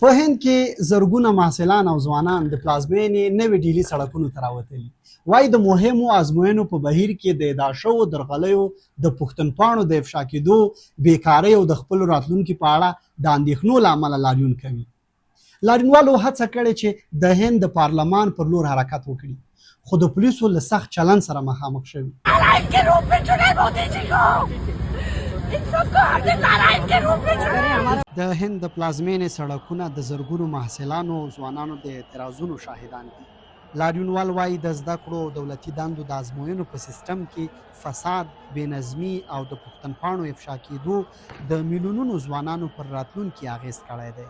په هند کې زرګونه محصلان او ځوانان د پلازمینې نوې ډیلي سړکونو ته راوتلي وایي د مهمو ازموینو په بهیر کې د ادا شوو درغلیو د پوښتنپاڼو د افشا کېدو بیکارۍ او د خپلو راتلونکي په اړه د اندېښنو له امله لاریون کوي. لاریونوالو هڅه کړې چې د هند د پارلمان پر لور حرکت وکړي خو د پولیسو له سخت چلند سره مخامخ شوي. د هند د پلازمینې سړکونه د زرګونو محصلانو او ځوانانو د اعتراضونو شاهدان دي. لاریونوال وایي د زده کړو او دولتي دندو د ازموینو په سیستم کې فساد، بېنظمي او د پوښتنپاڼو افشا کېدو د میلیونونو ځوانانو پر راتلونکي اغېز کړی دی.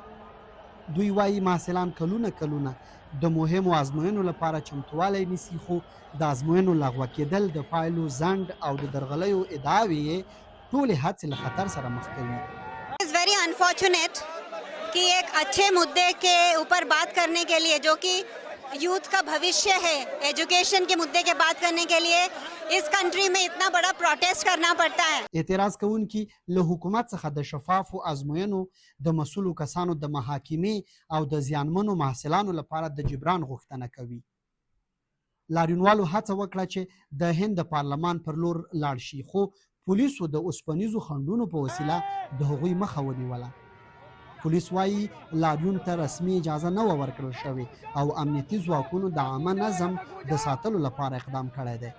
دوی وایي محصلان کلونه د مهمو ازموینو لپاره چمتووالی نیسي خو د ازموینو لغوه کېدل، د پایلو ځنډ او د درغلیو ادعاوې یې ټولې هڅې له خطر سره مخ کوي. It's very unfortunate कि एक अच्छे मुद्दे के ऊपर बात करने के लिए जो कि यूथ का भविष्य है, एजुकेशन के मुद्दे के बात करने के लिए इस कंट्री में इतना बड़ा प्रोटेस्ट करना पड़ता है. اعتراض کوونکي له حکومت څخه د شفافو ازموینو، د مسؤلو کسانو د محاکمې او د زیانمنو محصلانو لپاره د جبران غوښتنه کوي. لاریونوالو هڅه وکړه چې د هند د پارلمان پر لور لاړ شي خو پولیسو د اوسپنیزو خنډونو په وسیله د هغوی مخه ونیوله. پولیس وایي لاریون ته رسمي اجازه نه وه ورکړل شوې او امنیتي ځواکونو د عامه نظم د ساتلو لپاره اقدام کړی دی.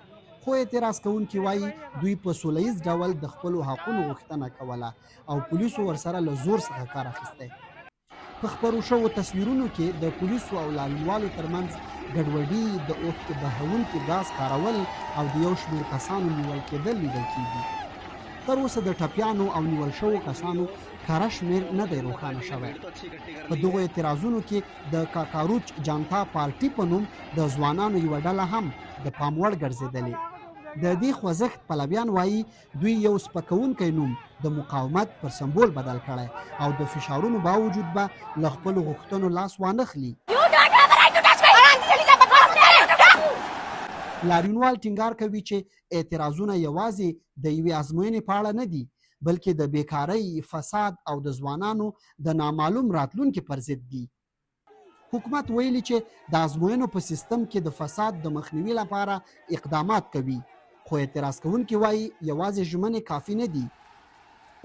خو اعتراض کوونکي وایي دوی په سوله ییز ډول د خپلو حقونو غوښتنه کوله او پولیسو ورسره له زور څخه کار اخیستی. په خپرو شوو تصویرونو کې د پولیسو او لاریونوالو ترمنځ ګډوډي، د اوښکې بهونکي ګاز کارول او د یو شمېر کسانو نیول کېدل لیدل کېږي. تر اوسه د ټپیانو او نیول شوو کسانو کره شمېر نه دی روښانه شوی. په دغو اعتراضونو کې د کاکاروچ جانتا پارټي په نوم د ځوانانو یوه ډله هم د پام وړ ګرځېدلې. د دې خوځښت پلویان وایي دوی یو سپکونکی نوم د مقاومت پر سمبول بدل کړی او د فشارونو باوجود به له خپلو غوښتنو لاس وانخلي. لاریونوال ټینګار کوي چې اعتراضونه یوازې د یوې ازموینې په اړه نه دي بلکې د بیکارۍ، فساد او د ځوانانو د نامعلوم راتلونکي پر ضد دي. حکومت ویلي چې د ازموینو په سیستم کې د فساد د مخنیوي لپاره اقدامات کوي خو اعتراض کوونکي وایي یوازې ژمنې کافي نه دي.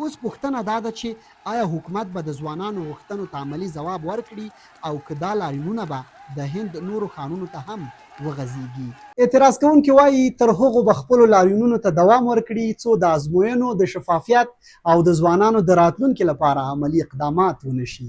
اوس پوښتنه دا ده چې آیا حکومت به د ځوانانو غوښتنو ته عملي ځواب ورکړي او که دا لاریونونه به د هند نورو ښارونو ته هم وغځېږي. اعتراض کوونکي وایي تر هغو به خپلو لاریونونو ته دوام ورکړي څو د ازموینو د شفافیت او د ځوانانو د راتلونکي لپاره عملي اقدامات ونه شي.